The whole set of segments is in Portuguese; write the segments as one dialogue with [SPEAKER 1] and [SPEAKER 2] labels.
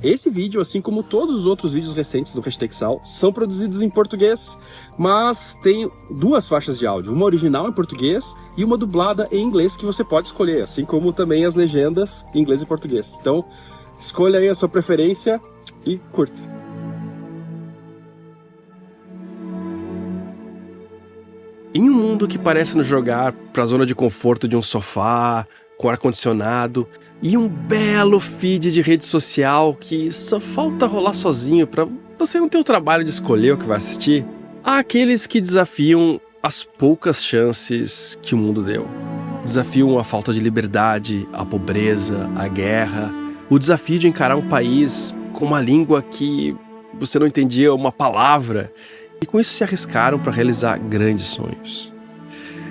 [SPEAKER 1] Esse vídeo, assim como todos os outros vídeos recentes do Hashtag.Sal, são produzidos em português, mas tem duas faixas de áudio, uma original em português e uma dublada em inglês que você pode escolher, assim como também as legendas em inglês e português. Então, escolha aí a sua preferência e curta. Em um mundo que parece nos jogar para a zona de conforto de um sofá, com ar-condicionado e um belo feed de rede social que só falta rolar sozinho para você não ter o trabalho de escolher o que vai assistir, há aqueles que desafiam as poucas chances que o mundo deu. Desafiam a falta de liberdade, a pobreza, a guerra, o desafio de encarar um país com uma língua que você não entendia uma palavra, e com isso se arriscaram para realizar grandes sonhos.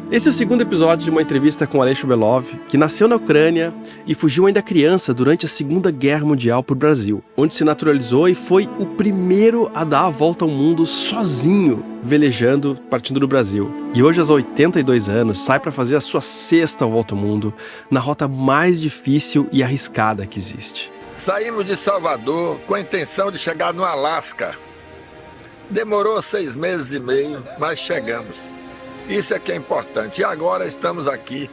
[SPEAKER 1] Esse é o segundo episódio de uma entrevista com Aleixo Belov, que nasceu na Ucrânia e fugiu ainda criança durante a Segunda Guerra Mundial para o Brasil, onde se naturalizou e foi o primeiro a dar a volta ao mundo sozinho, velejando, partindo do Brasil. E hoje, aos 82 anos, sai para fazer a sua sexta volta ao mundo, na rota mais difícil e arriscada que existe.
[SPEAKER 2] Saímos de Salvador com a intenção de chegar no Alasca. Demorou 6 meses e meio, mas chegamos. Isso é que é importante. E agora estamos aqui,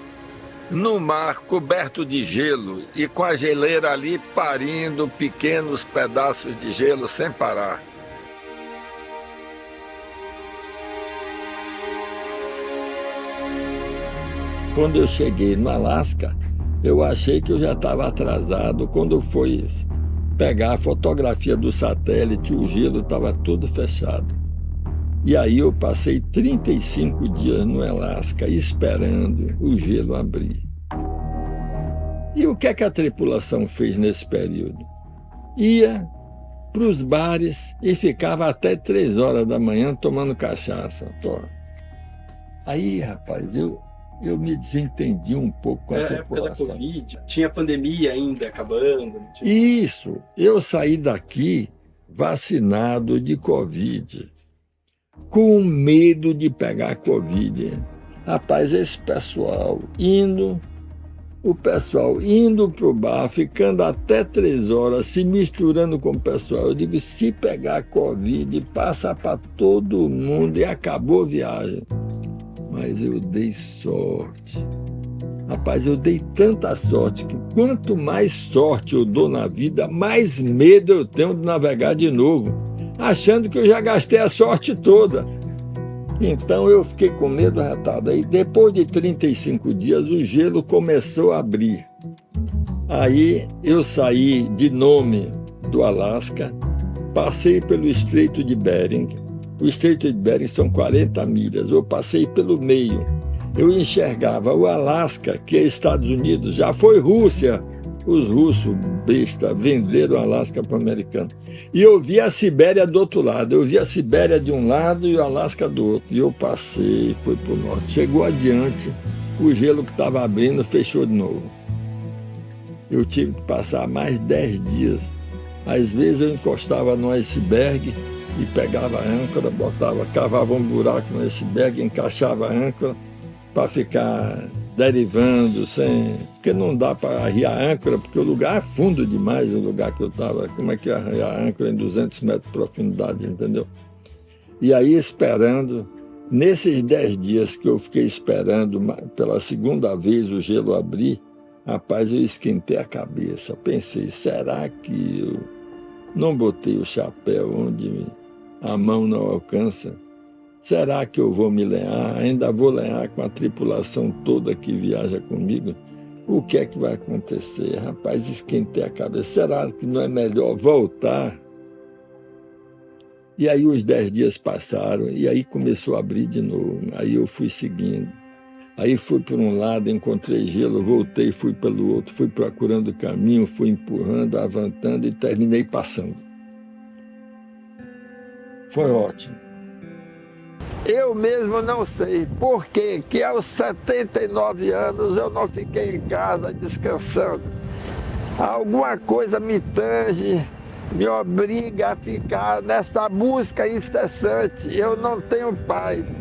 [SPEAKER 2] no mar coberto de gelo e com a geleira ali parindo pequenos pedaços de gelo sem parar. Quando eu cheguei no Alasca, eu achei que eu já estava atrasado. Quando eu fui pegar a fotografia do satélite, o gelo estava tudo fechado. E aí eu passei 35 dias no Alasca esperando o gelo abrir. E o que é que a tripulação fez nesse período? Ia para os bares e ficava até 3 horas da manhã tomando cachaça. Pô. Aí, rapaz, eu me desentendi um pouco com a tripulação.
[SPEAKER 1] Época da Covid, tinha pandemia ainda acabando.
[SPEAKER 2] Isso, eu saí daqui vacinado de Covid, com medo de pegar Covid. Rapaz, esse pessoal indo para o bar, ficando até 3 horas, se misturando com o pessoal. Eu digo, se pegar Covid, passa para todo mundo e acabou a viagem. Mas eu dei sorte. Rapaz, eu dei tanta sorte que quanto mais sorte eu dou na vida, mais medo eu tenho de navegar de novo, achando que eu já gastei a sorte toda. Então eu fiquei com medo retado. Aí depois de 35 dias o gelo começou a abrir. Aí eu saí de Nome do Alasca, passei pelo Estreito de Bering. O Estreito de Bering são 40 milhas, eu passei pelo meio. Eu enxergava o Alasca, que é Estados Unidos, já foi Rússia. Os russos, besta, venderam o Alasca para o americano. E eu vi a Sibéria do outro lado. Eu vi a Sibéria de um lado e o Alasca do outro. E eu passei, fui para o norte. Chegou adiante, o gelo que estava abrindo fechou de novo. Eu tive que passar mais 10 dias. Às vezes eu encostava no iceberg e pegava a âncora, cavava um buraco no iceberg, encaixava a âncora para ficar derivando, porque não dá para arriar a âncora, porque o lugar é fundo demais, o lugar que eu estava. Como é que ia arriar a âncora em 200 metros de profundidade, entendeu? E aí esperando, nesses 10 dias que eu fiquei esperando, pela segunda vez o gelo abrir, rapaz, eu esquentei a cabeça, pensei, será que eu não botei o chapéu onde a mão não alcança? Será que eu vou me lenhar? Ainda vou lenhar com a tripulação toda que viaja comigo? O que é que vai acontecer? Rapaz, esquentei a cabeça. Será que não é melhor voltar? E aí os 10 dias passaram, e aí começou a abrir de novo. Aí eu fui seguindo. Aí fui por um lado, encontrei gelo, voltei, fui pelo outro, fui procurando o caminho, fui empurrando, avantando e terminei passando. Foi ótimo. Eu mesmo não sei por que aos 79 anos eu não fiquei em casa descansando. Alguma coisa me tange, me obriga a ficar nessa busca incessante. Eu não tenho paz,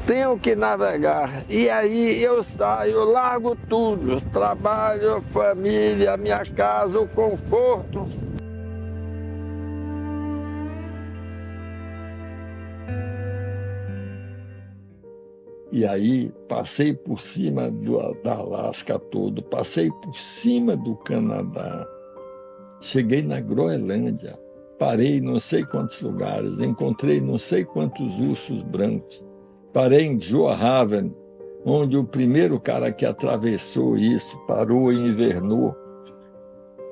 [SPEAKER 2] tenho que navegar. E aí eu saio, largo tudo, trabalho, família, minha casa, o conforto. E aí passei por cima da Alasca todo, passei por cima do Canadá, cheguei na Groenlândia, parei em não sei quantos lugares, encontrei não sei quantos ursos brancos, parei em Johaven, onde o primeiro cara que atravessou isso parou e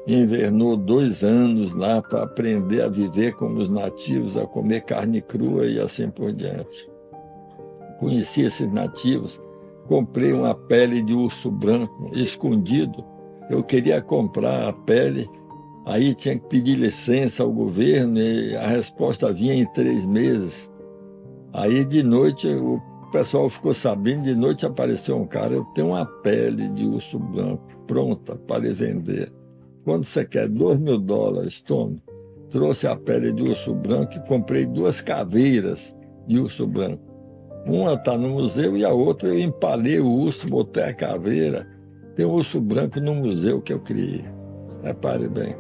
[SPEAKER 2] invernou 2 anos lá para aprender a viver como os nativos, a comer carne crua e assim por diante. Conheci esses nativos, comprei uma pele de urso branco escondido. Eu queria comprar a pele, aí tinha que pedir licença ao governo e a resposta vinha em 3 meses. Aí de noite o pessoal ficou sabendo, de noite apareceu um cara, eu tenho uma pele de urso branco pronta para lhe vender. Quando você quer $2.000, tome. Trouxe a pele de urso branco e comprei 2 caveiras de urso branco. Uma está no museu e a outra eu empalei o urso, botei a caveira. Tem um urso branco no museu que eu criei. Repare bem.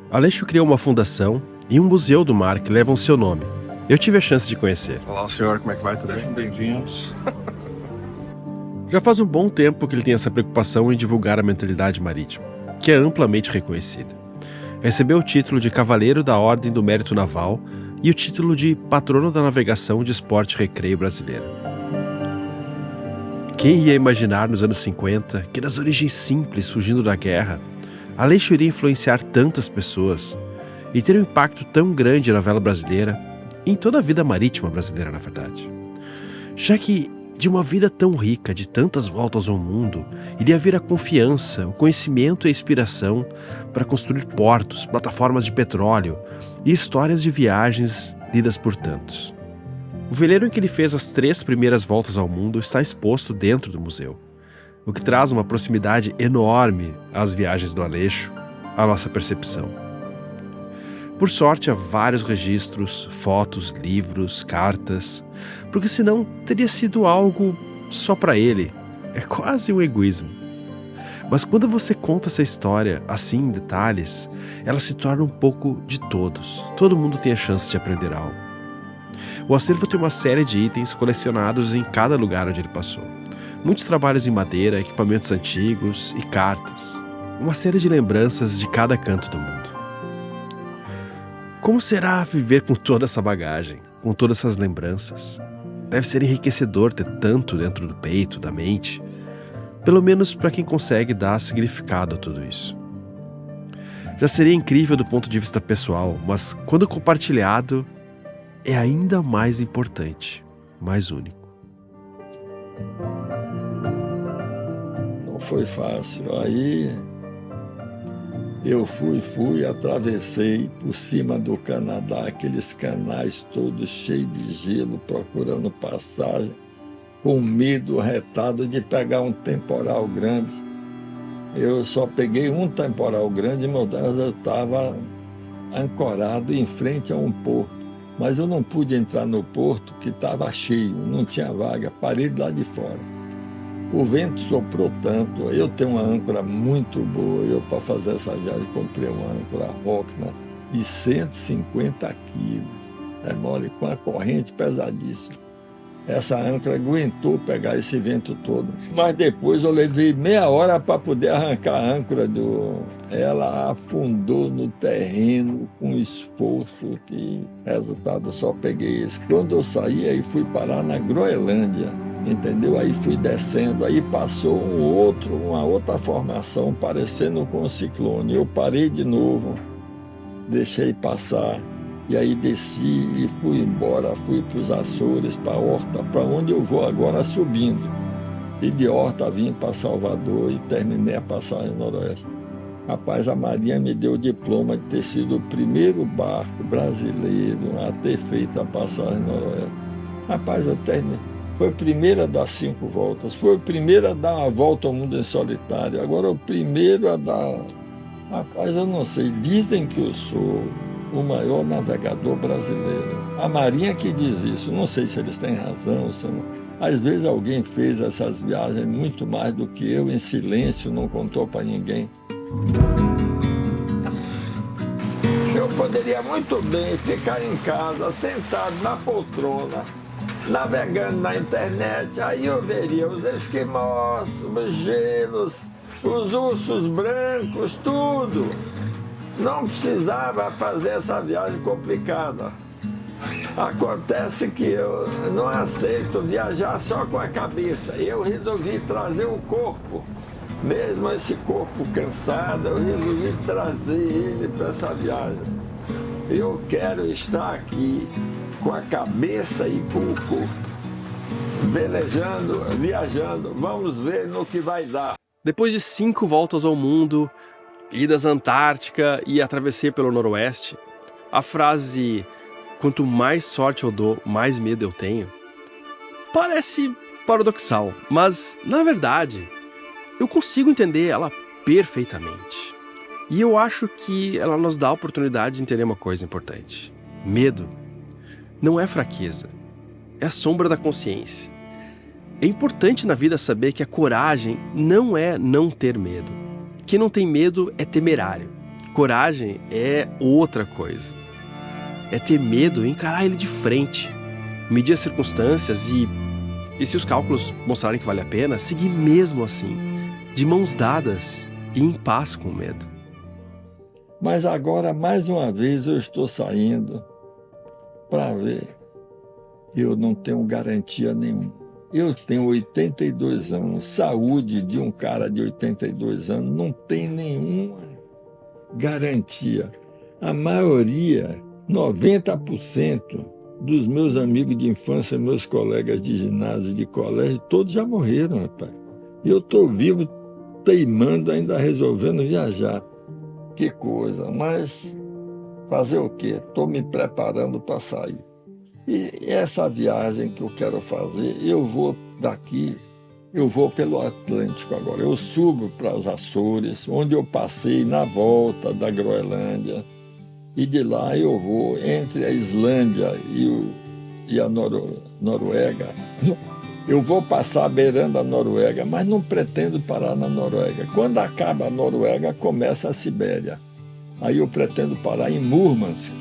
[SPEAKER 1] Aleixo criou uma fundação e um museu do mar que levam seu nome. Eu tive a chance de conhecer.
[SPEAKER 3] Olá, senhor, como é que vai? Tudo bem?
[SPEAKER 4] Sejam bem-vindos.
[SPEAKER 1] Já faz um bom tempo que ele tem essa preocupação em divulgar a mentalidade marítima, que é amplamente reconhecida. Recebeu o título de Cavaleiro da Ordem do Mérito Naval e o título de Patrono da Navegação de Esporte e Recreio Brasileira. Quem ia imaginar nos anos 50 que das origens simples fugindo da guerra, Aleixo iria influenciar tantas pessoas e ter um impacto tão grande na vela brasileira e em toda a vida marítima brasileira, na verdade. Já que de uma vida tão rica, de tantas voltas ao mundo, iria vir a confiança, o conhecimento e a inspiração para construir portos, plataformas de petróleo e histórias de viagens lidas por tantos. O veleiro em que ele fez as 3 primeiras voltas ao mundo está exposto dentro do museu, o que traz uma proximidade enorme às viagens do Aleixo, à nossa percepção. Por sorte, há vários registros, fotos, livros, cartas, porque senão teria sido algo só para ele. É quase um egoísmo. Mas quando você conta essa história assim em detalhes, ela se torna um pouco de todos. Todo mundo tem a chance de aprender algo. O acervo tem uma série de itens colecionados em cada lugar onde ele passou. Muitos trabalhos em madeira, equipamentos antigos e cartas. Uma série de lembranças de cada canto do mundo. Como será viver com toda essa bagagem, com todas essas lembranças? Deve ser enriquecedor ter tanto dentro do peito, da mente, pelo menos para quem consegue dar significado a tudo isso. Já seria incrível do ponto de vista pessoal, mas quando compartilhado, é ainda mais importante, mais único.
[SPEAKER 2] Não foi fácil. Aí eu fui, atravessei por cima do Canadá, aqueles canais todos cheios de gelo, procurando passagem, com medo retado de pegar um temporal grande. Eu só peguei um temporal grande, meu Deus, eu estava ancorado em frente a um porto. Mas eu não pude entrar no porto, que estava cheio, não tinha vaga, parei lá de fora. O vento soprou tanto, eu tenho uma âncora muito boa, eu para fazer essa viagem comprei uma âncora Rockna de 150 quilos, é mole, com a corrente pesadíssima. Essa âncora aguentou pegar esse vento todo, mas depois eu levei meia hora para poder arrancar a âncora ela afundou no terreno com esforço, que resultado só peguei esse. Quando eu saí, aí fui parar na Groenlândia, entendeu? Aí fui descendo, aí passou uma outra formação parecendo com um ciclone. Eu parei de novo, deixei passar, e aí desci e fui embora, fui para os Açores, para Horta, para onde eu vou agora subindo. E de Horta vim para Salvador e terminei a passagem noroeste. Rapaz, a Marinha me deu o diploma de ter sido o primeiro barco brasileiro a ter feito a passagem noroeste. Rapaz, eu terminei. Foi o primeiro a dar 5 voltas, foi o primeiro a dar uma volta ao mundo em solitário, agora o primeiro a dar... Rapaz, eu não sei, dizem que eu sou o maior navegador brasileiro. A Marinha que diz isso, não sei se eles têm razão, se não... Às vezes alguém fez essas viagens muito mais do que eu, em silêncio, não contou para ninguém. Eu poderia muito bem ficar em casa, sentado na poltrona, navegando na internet, aí eu veria os esquimós, os gelos, os ursos brancos, tudo. Não precisava fazer essa viagem complicada. Acontece que eu não aceito viajar só com a cabeça. Eu resolvi trazer o corpo. Mesmo esse corpo cansado, eu resolvi trazer ele para essa viagem. Eu quero estar aqui com a cabeça e com o corpo. Velejando, viajando, vamos ver no que vai dar.
[SPEAKER 1] Depois de 5 voltas ao mundo, idas à Antártica e a travessia pelo Noroeste, a frase "quanto mais sorte eu dou, mais medo eu tenho" parece paradoxal, mas, na verdade, eu consigo entender ela perfeitamente. E eu acho que ela nos dá a oportunidade de entender uma coisa importante. Medo não é fraqueza, é a sombra da consciência. É importante na vida saber que a coragem não é não ter medo. Quem não tem medo é temerário. Coragem é outra coisa. É ter medo e encarar ele de frente, medir as circunstâncias e se os cálculos mostrarem que vale a pena, seguir mesmo assim, de mãos dadas e em paz com o medo.
[SPEAKER 2] Mas agora, mais uma vez, eu estou saindo para ver. Eu não tenho garantia nenhuma. Eu tenho 82 anos, saúde de um cara de 82 anos não tem nenhuma garantia. A maioria, 90% dos meus amigos de infância, meus colegas de ginásio, de colégio, todos já morreram, rapaz. E eu estou vivo, teimando, ainda resolvendo viajar. Que coisa, mas fazer o quê? Estou me preparando para sair. E essa viagem que eu quero fazer, eu vou daqui, eu vou pelo Atlântico agora. Eu subo para as Açores, onde eu passei na volta da Groenlândia. E de lá eu vou entre a Islândia e a Noruega. Eu vou passar beirando a Noruega, mas não pretendo parar na Noruega. Quando acaba a Noruega, começa a Sibéria. Aí eu pretendo parar em Murmansk,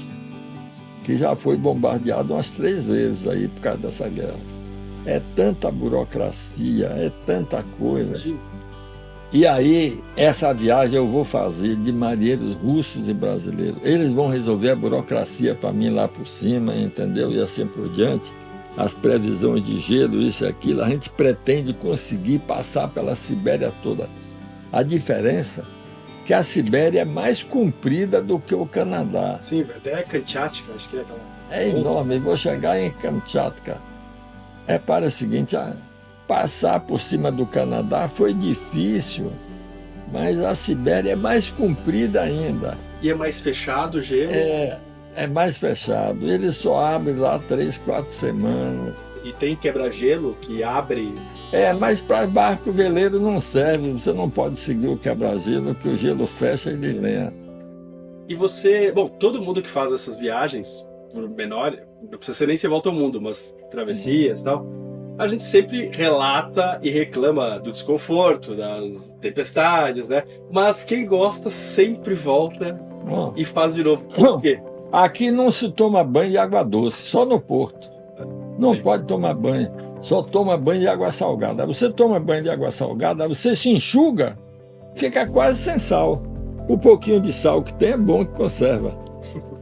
[SPEAKER 2] que já foi bombardeado umas 3 vezes aí por causa dessa guerra. É tanta burocracia, é tanta coisa. E aí, essa viagem eu vou fazer de marinheiros russos e brasileiros. Eles vão resolver a burocracia para mim lá por cima, entendeu? E assim por diante. As previsões de gelo, isso e aquilo. A gente pretende conseguir passar pela Sibéria toda. A diferença é que a Sibéria é mais comprida do que o Canadá.
[SPEAKER 1] Sim, até Kamchatka, acho que é aquela...
[SPEAKER 2] É enorme. Vou chegar em Kamchatka. Para o seguinte... Passar por cima do Canadá foi difícil, mas a Sibéria é mais comprida ainda.
[SPEAKER 1] E é mais fechado o gelo?
[SPEAKER 2] É mais fechado. Ele só abre lá 3, 4 semanas.
[SPEAKER 1] E tem quebra-gelo que abre...
[SPEAKER 2] Mas para barco veleiro não serve. Você não pode seguir o quebra-gelo, que o gelo fecha e ele lenha.
[SPEAKER 1] E você... Bom, todo mundo que faz essas viagens, por menor, não precisa ser nem se volta ao mundo, mas travessias e tal... A gente sempre relata e reclama do desconforto, das tempestades, né? Mas quem gosta sempre volta e faz de novo. Por quê?
[SPEAKER 2] Aqui não se toma banho de água doce, só no porto. Não
[SPEAKER 1] Sim.
[SPEAKER 2] pode tomar banho, só toma banho de água salgada. Você toma banho de água salgada, você se enxuga, fica quase sem sal. O pouquinho de sal que tem é bom que conserva.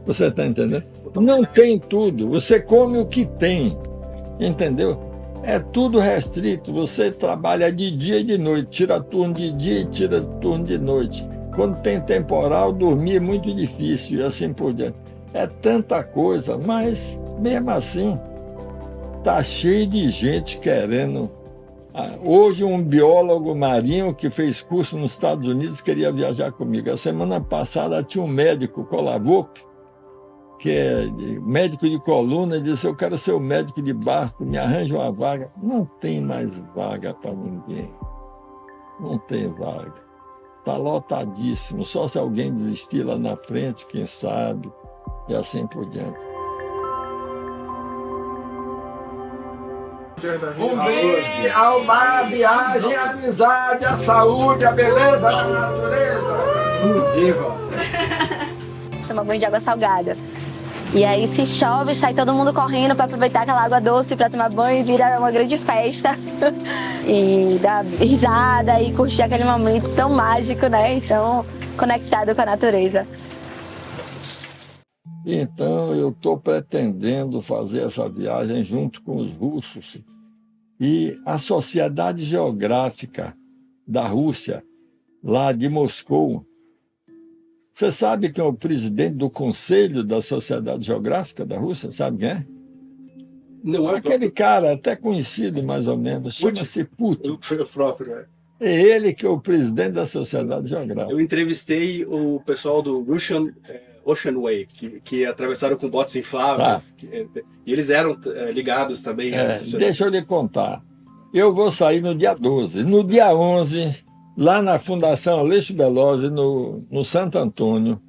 [SPEAKER 2] Você está entendendo? Não tem tudo, você come o que tem, entendeu? É tudo restrito, você trabalha de dia e de noite, tira turno de dia e tira turno de noite. Quando tem temporal, dormir é muito difícil e assim por diante. É tanta coisa, mas mesmo assim, está cheio de gente querendo. Hoje um biólogo marinho que fez curso nos Estados Unidos queria viajar comigo. A semana passada tinha um médico, Colavô, que é médico de coluna, ele disse: eu quero ser o médico de barco, me arranja uma vaga. Não tem mais vaga para ninguém. Não tem vaga. Está lotadíssimo. Só se alguém desistir lá na frente, quem sabe, e assim por diante. Um bem ao mar, a viagem, a amizade, a saúde, a beleza da natureza.
[SPEAKER 3] Tomar banho de água salgada. E aí, se chove, sai todo mundo correndo para aproveitar aquela água doce para tomar banho e vira uma grande festa. E dar risada e curtir aquele momento tão mágico, né? E tão conectado com a natureza.
[SPEAKER 2] Então, eu estou pretendendo fazer essa viagem junto com os russos e a Sociedade Geográfica da Rússia, lá de Moscou. Você sabe quem é o presidente do Conselho da Sociedade Geográfica da Rússia? Sabe quem é?
[SPEAKER 1] Não é
[SPEAKER 2] aquele cara, até conhecido mais ou menos, chama-se Putin.
[SPEAKER 1] o próprio, né?
[SPEAKER 2] É ele que é o presidente da Sociedade Geográfica.
[SPEAKER 1] Eu entrevistei o pessoal do Russian Ocean Way, que atravessaram com botes infláveis. E eles eram ligados também.
[SPEAKER 2] Deixa eu lhe contar. Eu vou sair no dia 12. No dia 11, lá na Fundação Aleixo Belov, no Santo Antônio,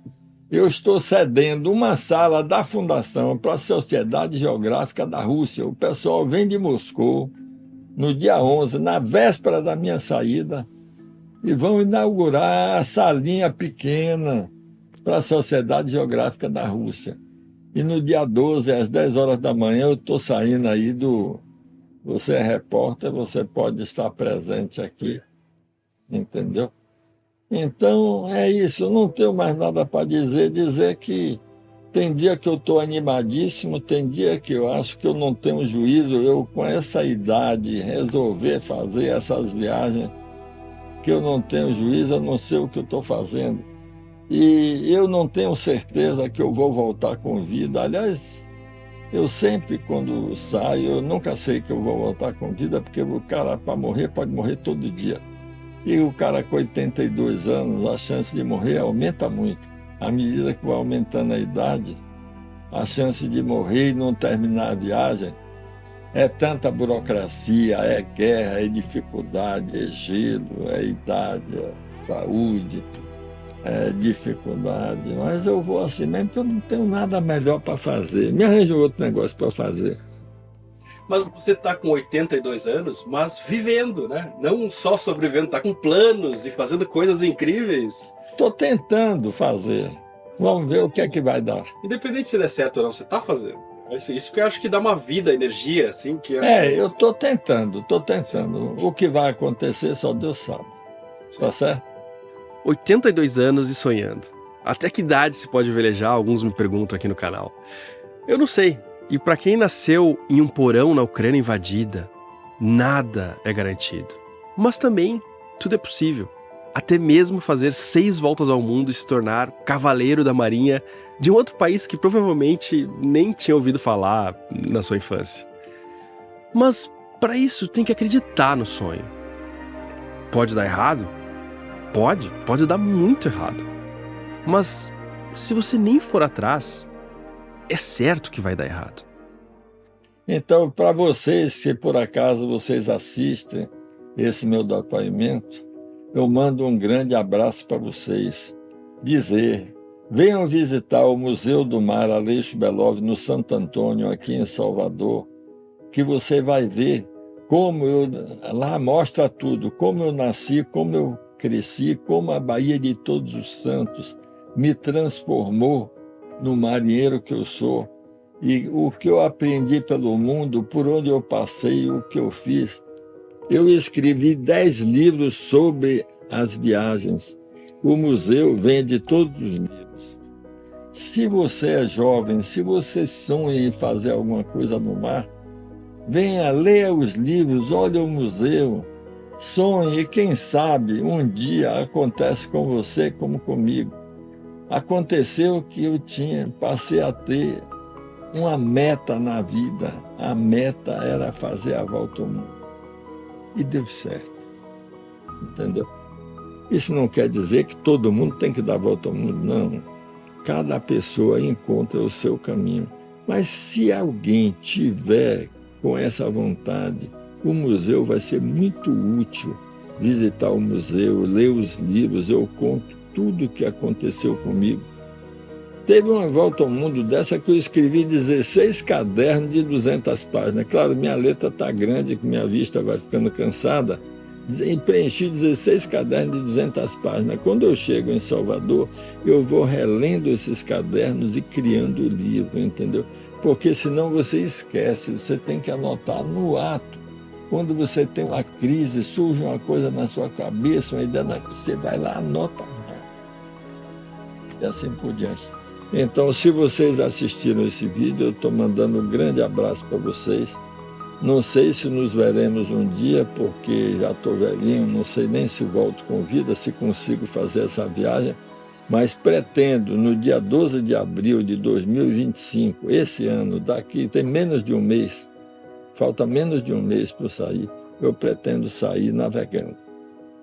[SPEAKER 2] eu estou cedendo uma sala da Fundação para a Sociedade Geográfica da Rússia. O pessoal vem de Moscou no dia 11, na véspera da minha saída, e vão inaugurar a salinha pequena para a Sociedade Geográfica da Rússia. E no dia 12, às 10 horas da manhã, eu estou saindo aí do... Você é repórter, você pode estar presente aqui, entendeu? Então, é isso, não tenho mais nada para dizer que tem dia que eu estou animadíssimo, tem dia que eu acho que eu não tenho juízo, eu com essa idade resolver fazer essas viagens, que eu não tenho juízo, eu não sei o que eu estou fazendo. E eu não tenho certeza que eu vou voltar com vida. Aliás, eu sempre, quando saio, eu nunca sei que eu vou voltar com vida, porque o cara, para morrer, pode morrer todo dia. E o cara com 82 anos, a chance de morrer aumenta muito. À medida que vai aumentando a idade, a chance de morrer e não terminar a viagem é tanta burocracia, é guerra, é dificuldade, é gelo, é idade, é saúde, é dificuldade. Mas eu vou assim mesmo, porque eu não tenho nada melhor para fazer. Me arranjo outro negócio para fazer.
[SPEAKER 1] Mas você está com 82 anos, mas vivendo, né? Não só sobrevivendo, está com planos e fazendo coisas incríveis.
[SPEAKER 2] Estou tentando fazer. Vamos ver o que é que vai dar.
[SPEAKER 1] Independente se der certo ou não, você está fazendo. Isso que eu acho que dá uma vida, energia, assim.
[SPEAKER 2] Eu estou tentando. O que vai acontecer só Deus sabe. Tá certo?
[SPEAKER 1] 82 anos e sonhando. Até que idade se pode velejar? Alguns me perguntam aqui no canal. Eu não sei. E para quem nasceu em um porão na Ucrânia invadida, nada é garantido. Mas também tudo é possível. Até mesmo fazer 6 voltas ao mundo e se tornar cavaleiro da marinha de um outro país que provavelmente nem tinha ouvido falar na sua infância. Mas para isso tem que acreditar no sonho. Pode dar errado? Pode dar muito errado. Mas se você nem for atrás, é certo que vai dar errado.
[SPEAKER 2] Então, para vocês, se por acaso vocês assistem esse meu depoimento, eu mando um grande abraço para vocês. Dizer, venham visitar o Museu do Mar Aleixo Belov no Santo Antônio, aqui em Salvador, que você vai ver como lá mostra tudo, como eu nasci, como eu cresci, como a Baía de Todos os Santos me transformou no marinheiro que eu sou, e o que eu aprendi pelo mundo, por onde eu passei, o que eu fiz. Eu escrevi 10 livros sobre as viagens. O museu vende todos os livros. Se você é jovem, se você sonha em fazer alguma coisa no mar, venha, leia os livros, olhe o museu, sonhe, e quem sabe um dia acontece com você como comigo. Aconteceu que eu passei a ter uma meta na vida. A meta era fazer a volta ao mundo. E deu certo. Entendeu? Isso não quer dizer que todo mundo tem que dar a volta ao mundo, não. Cada pessoa encontra o seu caminho. Mas se alguém tiver com essa vontade, o museu vai ser muito útil. Visitar o museu, ler os livros, eu conto tudo o que aconteceu comigo. Teve uma volta ao mundo dessa que eu escrevi 16 cadernos de 200 páginas. Claro, minha letra está grande, que minha vista vai ficando cansada, e preenchi 16 cadernos de 200 páginas. Quando eu chego em Salvador, eu vou relendo esses cadernos e criando o livro, entendeu? Porque senão você esquece, você tem que anotar no ato. Quando você tem uma crise, surge uma coisa na sua cabeça, uma ideia, você vai lá, anota. E assim por diante. Então, se vocês assistiram esse vídeo, eu estou mandando um grande abraço para vocês. Não sei se nos veremos um dia, porque já estou velhinho, não sei nem se volto com vida, se consigo fazer essa viagem, mas pretendo, no dia 12 de abril de 2025, esse ano, daqui tem menos de um mês, falta menos de um mês para eu sair, eu pretendo sair navegando.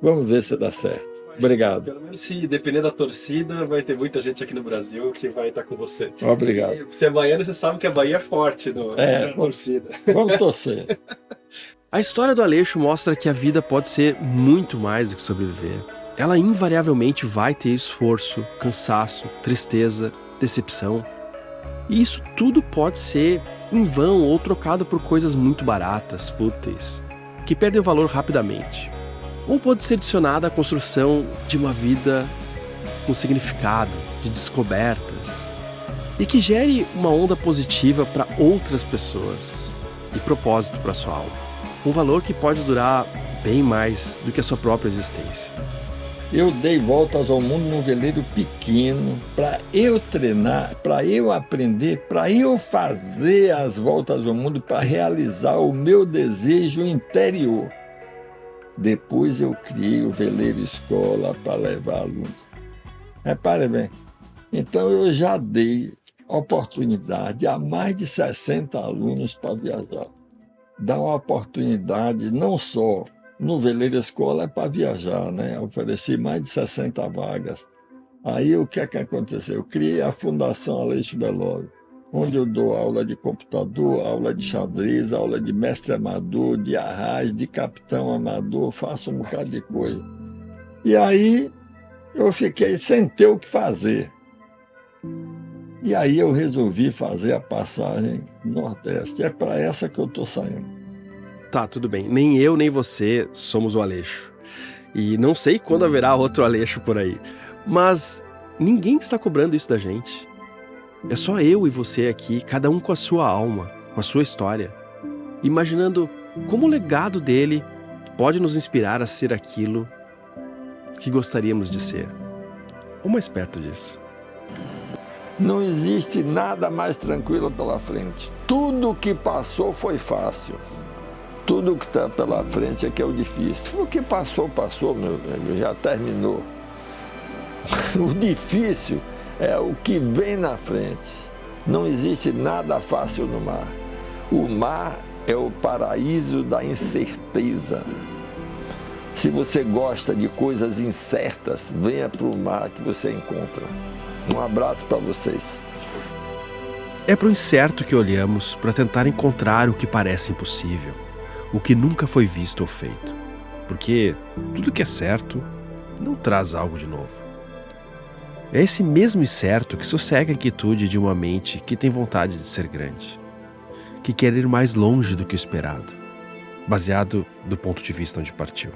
[SPEAKER 2] Vamos ver se dá certo. Obrigado.
[SPEAKER 1] Pelo menos se depender da torcida, vai ter muita gente aqui no Brasil que vai estar com você.
[SPEAKER 2] Obrigado.
[SPEAKER 1] E você é baiano, você sabe que a Bahia é forte na torcida.
[SPEAKER 2] Vamos torcer.
[SPEAKER 1] A história do Aleixo mostra que a vida pode ser muito mais do que sobreviver. Ela invariavelmente vai ter esforço, cansaço, tristeza, decepção. E isso tudo pode ser em vão ou trocado por coisas muito baratas, fúteis, que perdem o valor rapidamente. Ou pode ser adicionada à construção de uma vida com significado, de descobertas, e que gere uma onda positiva para outras pessoas e propósito para sua alma. Um valor que pode durar bem mais do que a sua própria existência.
[SPEAKER 2] Eu dei voltas ao mundo num veleiro pequeno para eu treinar, para eu aprender, para eu fazer as voltas ao mundo, para realizar o meu desejo interior. Depois eu criei o veleiro escola para levar alunos. Repare bem, então eu já dei oportunidade a mais de 60 alunos para viajar. Dá uma oportunidade não só no veleiro escola para viajar, né? Eu ofereci mais de 60 vagas. Aí o que é que aconteceu? Eu criei a Fundação Aleixo Belório, onde eu dou aula de computador, aula de xadrez, aula de mestre amador, de arraiz, de capitão amador, faço um bocado de coisa. E aí eu fiquei sem ter o que fazer. E aí eu resolvi fazer a passagem Nordeste. É para essa que eu estou saindo.
[SPEAKER 1] Tá, tudo bem. Nem eu nem você somos o Aleixo. E não sei quando haverá outro Aleixo por aí. Mas ninguém está cobrando isso da gente. É só eu e você aqui, cada um com a sua alma, com a sua história, imaginando como o legado dele pode nos inspirar a ser aquilo que gostaríamos de ser, ou mais perto disso.
[SPEAKER 2] Não existe nada mais tranquilo pela frente. Tudo que passou foi fácil. Tudo que está pela frente é que é o difícil. O que passou, passou, meu amigo, já terminou. O difícil é o que vem na frente. Não existe nada fácil no mar. O mar é o paraíso da incerteza. Se você gosta de coisas incertas, venha para o mar que você encontra. Um abraço para vocês.
[SPEAKER 1] É para o incerto que olhamos para tentar encontrar o que parece impossível, o que nunca foi visto ou feito. Porque tudo que é certo não traz algo de novo. É esse mesmo incerto que sossega a inquietude de uma mente que tem vontade de ser grande, que quer ir mais longe do que o esperado, baseado do ponto de vista onde partiu.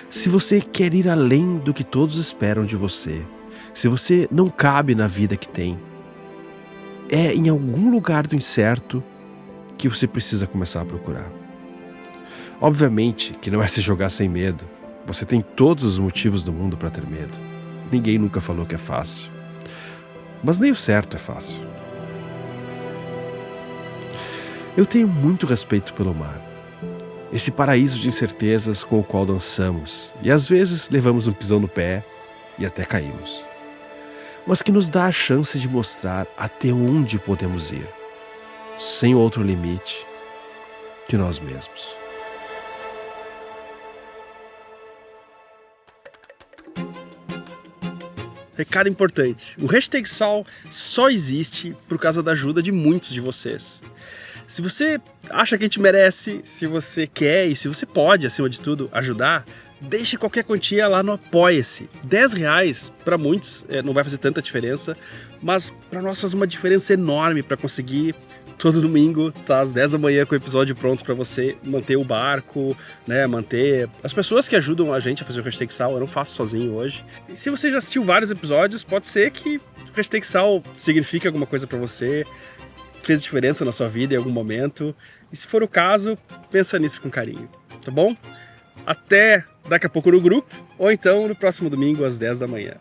[SPEAKER 1] Se você quer ir além do que todos esperam de você, se você não cabe na vida que tem, é em algum lugar do incerto que você precisa começar a procurar. Obviamente que não é se jogar sem medo. Você tem todos os motivos do mundo para ter medo. Ninguém nunca falou que é fácil. Mas nem o certo é fácil. Eu tenho muito respeito pelo mar. Esse paraíso de incertezas com o qual dançamos. E às vezes levamos um pisão no pé e até caímos. Mas que nos dá a chance de mostrar até onde podemos ir. Sem outro limite que nós mesmos. Recado importante, o Hashtag Sol só existe por causa da ajuda de muitos de vocês. Se você acha que a gente merece, se você quer e se você pode, acima de tudo, ajudar, deixe qualquer quantia lá no Apoia-se. R$10 para muitos não vai fazer tanta diferença, mas para nós faz uma diferença enorme para conseguir Todo domingo tá às 10 da manhã com o episódio pronto pra você manter o barco, né, manter as pessoas que ajudam a gente a fazer o Hashtag Sal. Eu não faço sozinho hoje. E se você já assistiu vários episódios, pode ser que o Hashtag Sal signifique alguma coisa pra você, fez diferença na sua vida em algum momento. E se for o caso, pensa nisso com carinho, tá bom? Até daqui a pouco no grupo, ou então no próximo domingo às 10 da manhã.